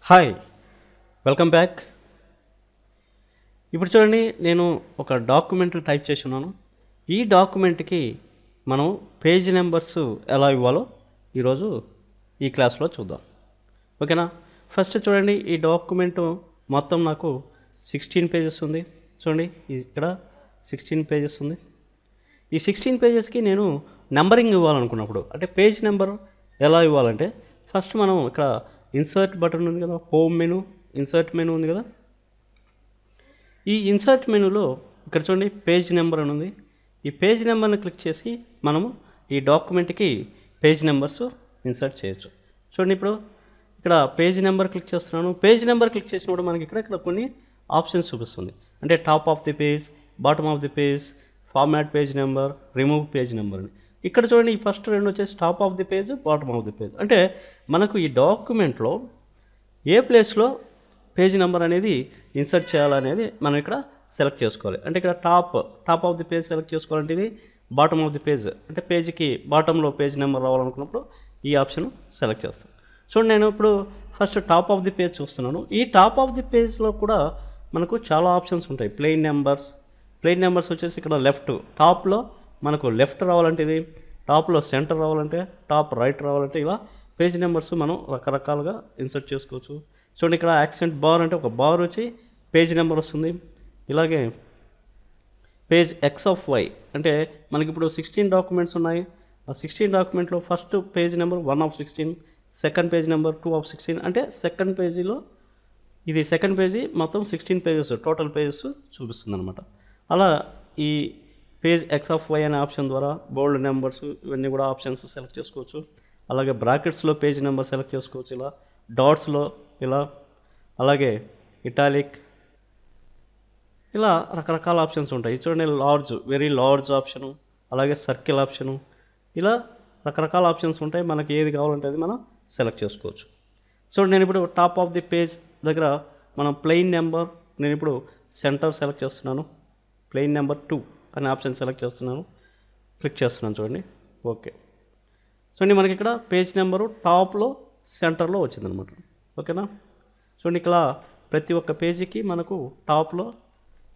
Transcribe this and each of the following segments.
Hi, welcome back. ఇప్పుడు చూడండి, నేను ఒక డాక్యుమెంట్ టైప్ చేసి ఉన్నాను. ఈ డాక్యుమెంట్కి మనం పేజ్ నెంబర్స్ ఎలా ఇవ్వాలో ఈరోజు ఈ క్లాస్లో చూద్దాం. ఓకేనా? ఫస్ట్ చూడండి, ఈ డాక్యుమెంట్ మొత్తం నాకు 16 పేజెస్ ఉంది. చూడండి, ఇక్కడ 16 పేజెస్ ఉంది. ఈ 16 పేజెస్కి నేను నెంబరింగ్ ఇవ్వాలనుకున్నప్పుడు, అంటే పేజ్ నెంబర్ ఎలా ఇవ్వాలంటే, ఫస్ట్ మనం ఇక్కడ ఇన్సర్ట్ బటన్ ఉంది కదా, హోమ్ మెనూ, ఇన్సర్ట్ మెనూ ఉంది కదా. ఈ ఇన్సర్ట్ మెనూలో ఇక్కడ చూడండి పేజ్ నెంబర్ అని ఉంది. ఈ పేజ్ నెంబర్ని క్లిక్ చేసి మనము ఈ డాక్యుమెంట్కి పేజ్ నెంబర్స్ ఇన్సర్ట్ చేయొచ్చు. చూడండి, ఇప్పుడు ఇక్కడ పేజ్ నెంబర్ క్లిక్ చేస్తున్నాను. పేజ్ నెంబర్ క్లిక్ చేసినప్పుడు మనకి ఇక్కడ కొన్ని ఆప్షన్స్ చూపిస్తుంది. అంటే top of the page, bottom of the page, format page number, remove page number అని. ఇక్కడ చూడండి, ఈ ఫస్ట్ రెండు వచ్చేసి top of the page, bottom of the page. అంటే మనకు ఈ డాక్యుమెంట్లో ఏ ప్లేస్లో పేజ్ నెంబర్ అనేది ఇన్సర్ట్ చేయాలనేది మనం ఇక్కడ సెలెక్ట్ చేసుకోవాలి. అంటే ఇక్కడ top of the page select చేసుకోవాలంటే ఇది బాటమ్ ఆఫ్ ది పేజ్, అంటే పేజ్కి బాటంలో పేజ్ నెంబర్ రావాలనుకున్నప్పుడు ఈ ఆప్షన్ సెలెక్ట్ చేస్తాను. చూడండి, నేను ఇప్పుడు first top of the page చూస్తున్నాను. ఈ టాప్ ఆఫ్ ది పేజ్లో కూడా మనకు చాలా ఆప్షన్స్ ఉంటాయి. ప్లెయిన్ నెంబర్స్ వచ్చేసి ఇక్కడ లెఫ్ట్ టాప్లో మనకు లెఫ్ట్ రావాలంటే ఇది, టాప్లో సెంటర్ రావాలంటే, టాప్ రైట్ రావాలంటే, ఇలా పేజ్ నెంబర్స్ మనం రకరకాలుగా ఇన్సర్ట్ చేసుకోవచ్చు. చూడండి, ఇక్కడ యాక్సెంట్ బార్ అంటే ఒక బార్ వచ్చి పేజ్ నెంబర్ వస్తుంది. ఇలాగే పేజ్ ఎక్స్ ఆఫ్ వై అంటే మనకి ఇప్పుడు 16 డాక్యుమెంట్స్ ఉన్నాయి. ఆ 16 డాక్యుమెంట్లో first page number 1 of 16, second page number 2 of 16. అంటే సెకండ్ పేజీలో ఇది సెకండ్ పేజీ మొత్తం 16 పేజెస్ టోటల్ పేజెస్ చూపిస్తుంది అనమాట. అలా ఈ పేజ్ ఎక్స్ ఆఫ్ వై అనే ఆప్షన్ ద్వారా బోల్డ్ నెంబర్స్ ఇవన్నీ కూడా ఆప్షన్స్ సెలెక్ట్ చేసుకోవచ్చు. అలాగే బ్రాకెట్స్లో పేజ్ నెంబర్ సెలెక్ట్ చేసుకోవచ్చు, ఇలా డాట్స్లో ఇలా, అలాగే ఇటాలిక్, ఇలా రకరకాల ఆప్షన్స్ ఉంటాయి. చూడండి, వెరీ లార్జ్ ఆప్షను, అలాగే సర్కిల్ ఆప్షను, ఇలా రకరకాల ఆప్షన్స్ ఉంటాయి. మనకి ఏది కావాలంటే అది మనం సెలెక్ట్ చేసుకోవచ్చు. చూడండి, నేను ఇప్పుడు టాప్ ఆఫ్ ది పేజ్ దగ్గర మనం ప్లెయిన్ నెంబర్, నేను ఇప్పుడు సెంటర్ సెలెక్ట్ చేస్తున్నాను. ప్లెయిన్ నెంబర్ 2 అనే ఆప్షన్ సెలెక్ట్ చేస్తున్నాను, క్లిక్ చేస్తున్నాను. చూడండి, ఓకే. చూడండి, మనకి ఇక్కడ పేజ్ నెంబరు టాప్లో సెంటర్లో వచ్చిందనమాట. ఓకేనా? చూడండి, ఇక్కడ ప్రతి ఒక్క పేజీకి మనకు టాప్లో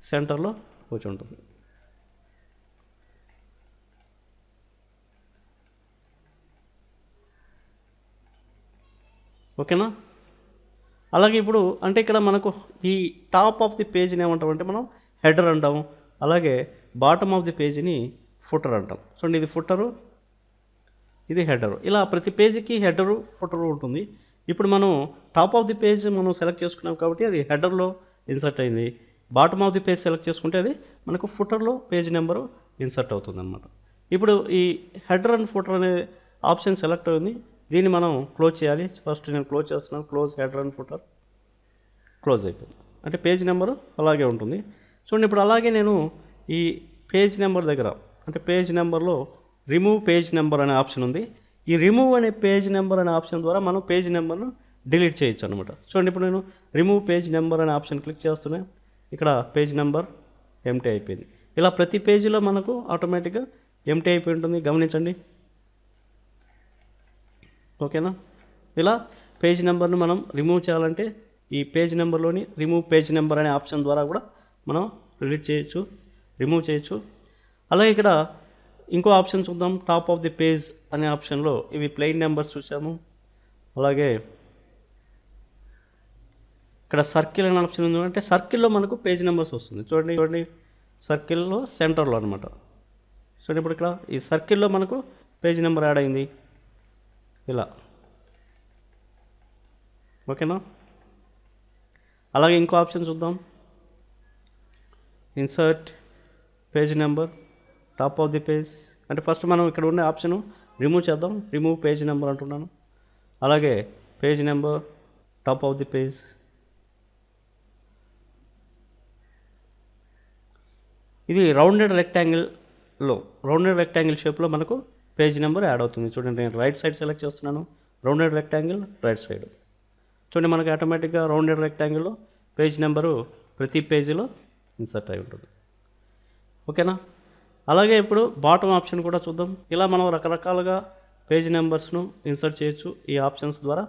సెంటర్లో వచ్చి ఉంటుంది. ఓకేనా? అలాగే ఇప్పుడు అంటే ఇక్కడ మనకు ఈ టాప్ ఆఫ్ ది పేజ్ని ఏమంటామంటే మనం హెడర్ అంటాము. అలాగే బాటమ్ ఆఫ్ ది పేజీని ఫుటర్ అంటాం. చూడండి, ఇది ఫుటరు, ఇది హెడరు. ఇలా ప్రతి పేజీకి హెడరు, ఫుటరు ఉంటుంది. ఇప్పుడు మనం టాప్ ఆఫ్ ది పేజ్ మనం సెలెక్ట్ చేసుకున్నాం కాబట్టి అది హెడర్లో ఇన్సర్ట్ అయింది. Bottom of the page select చేసుకుంటే అది మనకు ఫుటర్లో పేజ్ నెంబరు ఇన్సర్ట్ అవుతుంది అనమాట. ఇప్పుడు ఈ హెడర్ అండ్ ఫుటర్ అనే ఆప్షన్ సెలెక్ట్ అయింది. దీన్ని మనం క్లోజ్ చేయాలి. ఫస్ట్ నేను క్లోజ్ చేస్తున్నాను. Close header and footer, close అయిపోయింది. అంటే పేజ్ నెంబరు అలాగే ఉంటుంది. చూడండి, ఇప్పుడు అలాగే నేను ఈ పేజ్ నెంబర్ దగ్గర, అంటే పేజ్ నెంబర్లో రిమూవ్ పేజ్ నెంబర్ అనే ఆప్షన్ ఉంది. ఈ రిమూవ్ అనే పేజ్ నెంబర్ అనే ఆప్షన్ ద్వారా మనం పేజ్ నెంబర్ను డిలీట్ చేయొచ్చు అనమాట. చూడండి, ఇప్పుడు నేను రిమూవ్ పేజ్ నెంబర్ అనే ఆప్షన్ క్లిక్ చేస్తూనే ఇక్కడ పేజ్ నెంబర్ ఎంటీ అయిపోయింది. ఇలా ప్రతి పేజీలో మనకు ఆటోమేటిక్గా ఎంటీ అయిపోయి ఉంటుంది, గమనించండి. ఓకేనా? ఇలా పేజ్ నెంబర్ను మనం రిమూవ్ చేయాలంటే ఈ పేజ్ నెంబర్లోని రిమూవ్ పేజ్ నెంబర్ అనే ఆప్షన్ ద్వారా కూడా మనం డిలీట్ చేయొచ్చు, రిమూవ్ చేయొచ్చు. అలాగే ఇక్కడ ఇంకో ఆప్షన్ చూద్దాం. టాప్ ఆఫ్ ది పేజ్ అనే ఆప్షన్లో ఇవి ప్లెయిన్ నెంబర్స్ చూసాము. అలాగే ఇక్కడ సర్కిల్ అనే ఆప్షన్ ఉంది. అంటే సర్కిల్లో మనకు పేజ్ నెంబర్స్ వస్తుంది. చూడండి, సర్కిల్లో సెంటర్లో అనమాట. చూడండి, ఇప్పుడు ఇక్కడ ఈ సర్కిల్లో మనకు పేజ్ నెంబర్ యాడ్ అయింది ఇలా. ఓకేనా? అలాగే ఇంకో ఆప్షన్ చూద్దాం. Insert page number, top of the page. అంటే ఫస్ట్ మనం ఇక్కడ ఉండే ఆప్షన్ రిమూవ్ చేద్దాం. రిమూవ్ పేజ్ నెంబర్ అంటున్నాను. అలాగే page number, top of the page. ఇది రౌండెడ్ రెక్టాంగిల్ షేప్లో మనకు పేజ్ నెంబర్ యాడ్ అవుతుంది. చూడండి, నేను రైట్ సైడ్ సెలెక్ట్ చేస్తున్నాను. Rounded rectangle right side. చూడండి, మనకు ఆటోమేటిక్గా రౌండెడ్ రెక్టాంగిల్లో పేజ్ నెంబరు ప్రతి పేజీలో ఇన్సర్ట్ అయి ఉంటుంది. ఓకేనా? అలాగే ఇప్పుడు బాటమ్ ఆప్షన్ కూడా చూద్దాం. ఇలా మనం రకరకాలుగా పేజ్ నెంబర్స్ను ఇన్సర్ట్ చేయొచ్చు ఈ ఆప్షన్స్ ద్వారా.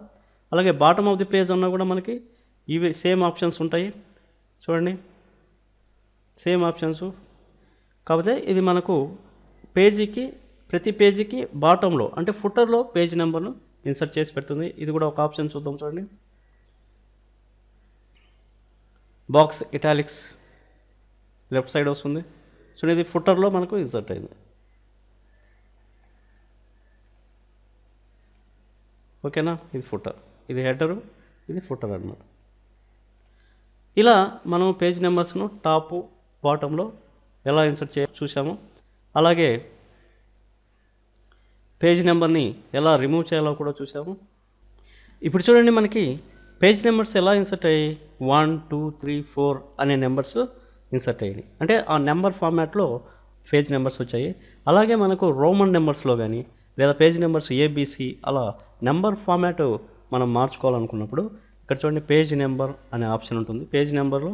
అలాగే బాటమ్ ఆఫ్ ది పేజ్ అన్నా కూడా మనకి ఇవి సేమ్ ఆప్షన్స్ ఉంటాయి చూడండి, సేమ్ ఆప్షన్స్. కాకపోతే ఇది మనకు పేజీకి ప్రతి పేజీకి బాటంలో అంటే ఫుటర్లో పేజ్ నెంబర్ను ఇన్సర్ట్ చేసి పెడుతుంది. ఇది కూడా ఒక ఆప్షన్ చూద్దాం చూడండి. బాక్స్ ఇటాలిక్స్ లెఫ్ట్ సైడ్ వస్తుంది చూడండి, ఇది ఫుటర్లో మనకు ఇన్సర్ట్ అయింది. ఓకేనా, ఇది ఫుటర్, ఇది హెడరు, ఇది ఫుటర్ అన్నమాట. ఇలా మనం పేజ్ నెంబర్స్ను టాపు బాటంలో ఎలా ఇన్సర్ట్ చూసాము. అలాగే పేజ్ నెంబర్ని ఎలా రిమూవ్ చేయాలో కూడా చూసాము. ఇప్పుడు చూడండి, మనకి పేజ్ నెంబర్స్ ఎలా ఇన్సర్ట్ అయ్యాయి, 1 2 3 4 అనే నెంబర్స్ ఇన్సర్ట్ అయ్యాయి. అంటే ఆ నెంబర్ ఫార్మాట్లో పేజ్ నెంబర్స్ వచ్చాయి. అలాగే మనకు రోమన్ నెంబర్స్లో కానీ లేదా పేజ్ నెంబర్స్ ఏబిసి అలా నెంబర్ ఫార్మాట్ మనం మార్చుకోవాలనుకున్నప్పుడు ఇక్కడ చూడండి పేజ్ నెంబర్ అనే ఆప్షన్ ఉంటుంది. పేజ్ నెంబర్లో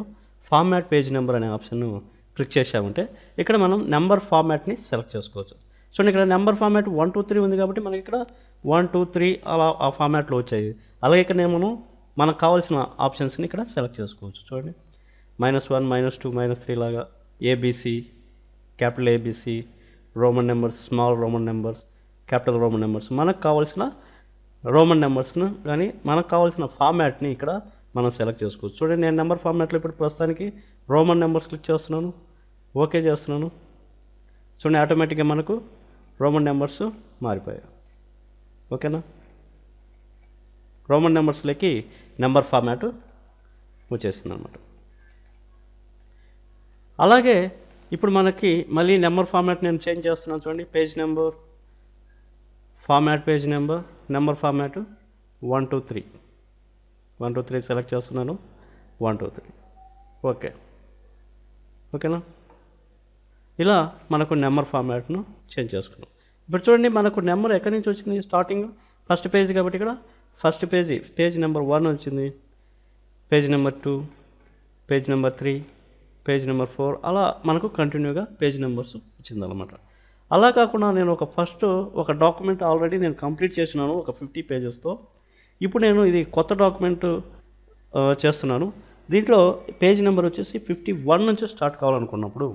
ఫార్మాట్ పేజ్ నెంబర్ అనే ఆప్షన్ను క్లిక్ చేసామంటే ఇక్కడ మనం నెంబర్ ఫార్మాట్ని సెలెక్ట్ చేసుకోవచ్చు. చూడండి, ఇక్కడ నెంబర్ ఫార్మాట్ 1 2 3 ఉంది కాబట్టి మనకి ఇక్కడ 1 2 3 అలా ఆ ఫార్మాట్లో వచ్చాయి. అలాగే ఇక్కడ మనం మనకు కావాల్సిన ఆప్షన్స్ని ఇక్కడ సెలెక్ట్ చేసుకోవచ్చు. చూడండి, -1 -2 -3 లాగా A B C, capital A B C, Roman numbers, small Roman numbers, capital Roman numbers, మనకు కావాల్సిన రోమన్ నెంబర్స్ను కానీ మనకు కావాల్సిన ఫార్మాట్ని ఇక్కడ మనం సెలెక్ట్ చేసుకోవచ్చు. చూడండి, నేను నెంబర్ ఫార్మాట్లో ఇప్పుడు ప్రస్తుతానికి రోమన్ నెంబర్స్ క్లిక్ చేస్తున్నాను, ఓకే చేస్తున్నాను. చూడండి, ఆటోమేటిక్గా మనకు రోమన్ నెంబర్స్ మారిపోయాయి. ఓకేనా, రోమన్ నెంబర్స్లోకి నెంబర్ ఫార్మాట్ వచ్చేసింది అన్నమాట. అలాగే ఇప్పుడు మనకి మళ్ళీ నెంబర్ ఫార్మాట్ నేను చేంజ్ చేస్తున్నాను. చూడండి, page number format, page number, number format 1 2 3 1 2 3 select చేస్తున్నాను, 1 2 3 ఓకే. ఓకేనా, ఇలా మనకు నెంబర్ ఫార్మాట్ను చేంజ్ చేసుకున్నాం. ఇప్పుడు చూడండి, మనకు నెంబర్ ఎక్కడి నుంచి వచ్చింది, స్టార్టింగ్ ఫస్ట్ పేజ్ కాబట్టి ఇక్కడ ఫస్ట్ పేజీ పేజ్ నెంబర్ 1 వచ్చింది, page number 2, page number 3, page number 4 అలా మనకు కంటిన్యూగా పేజ్ నెంబర్స్ వచ్చిందన్నమాట. అలా కాకుండా నేను ఒక డాక్యుమెంట్ ఆల్రెడీ నేను కంప్లీట్ చేస్తున్నాను ఒక 50 పేజెస్తో. ఇప్పుడు నేను ఇది కొత్త డాక్యుమెంట్ చేస్తున్నాను. దీంట్లో పేజ్ నెంబర్ వచ్చేసి 51 నుంచి స్టార్ట్ కావాలనుకున్నప్పుడు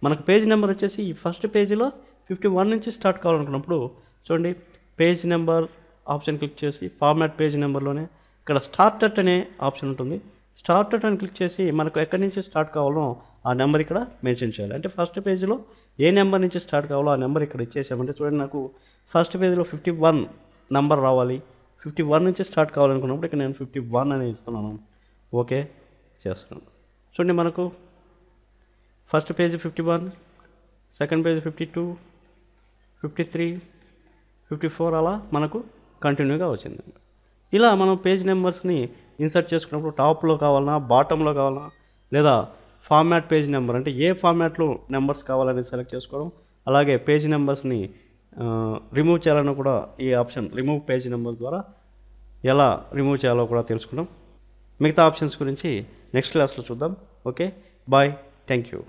మనకు పేజ్ నెంబర్ వచ్చేసి ఈ ఫస్ట్ పేజీలో 51 నుంచి స్టార్ట్ కావాలనుకున్నప్పుడు చూడండి, పేజ్ నెంబర్ ఆప్షన్ క్లిక్ చేసి ఫార్మాట్ పేజ్ నెంబర్లోనే ఇక్కడ స్టార్టెడ్ అనే ఆప్షన్ ఉంటుంది. స్టార్టెడ్ అని క్లిక్ చేసి మనకు ఎక్కడి నుంచి స్టార్ట్ కావాలో ఆ నెంబర్ ఇక్కడ మెన్షన్ చేయాలి. అంటే ఫస్ట్ పేజీలో ఏ నెంబర్ నుంచి స్టార్ట్ కావాలో ఆ నెంబర్ ఇక్కడ ఇచ్చేసామంటే చూడండి, నాకు ఫస్ట్ పేజీలో 51 నెంబర్ రావాలి, 51 నుంచి స్టార్ట్ కావాలనుకున్నప్పుడు ఇక్కడ నేను 51 అని ఇస్తున్నాను, ఓకే చేస్తున్నాను. చూడండి, మనకు ఫస్ట్ పేజీ 51, సెకండ్ పేజీ 52, 53, 54 అలా మనకు కంటిన్యూగా వచ్చింది. ఇలా మనం పేజ్ నెంబర్స్ని ఇన్సర్ట్ చేసుకున్నప్పుడు టాప్లో కావాలన్నా, బాటంలో కావాలన్నా, లేదా ఫార్మాట్ పేజ్ నెంబర్ అంటే ఏ ఫార్మాట్లో నెంబర్స్ కావాలని సెలెక్ట్ చేసుకోవడం, అలాగే పేజ్ నెంబర్స్ని రిమూవ్ చేయాలన్నా కూడా ఈ ఆప్షన్ రిమూవ్ పేజ్ నెంబర్ ద్వారా ఎలా రిమూవ్ చేయాలో కూడా తెలుసుకున్నాం. మిగతా ఆప్షన్స్ గురించి నెక్స్ట్ క్లాస్లో చూద్దాం. Okay, bye, thank you.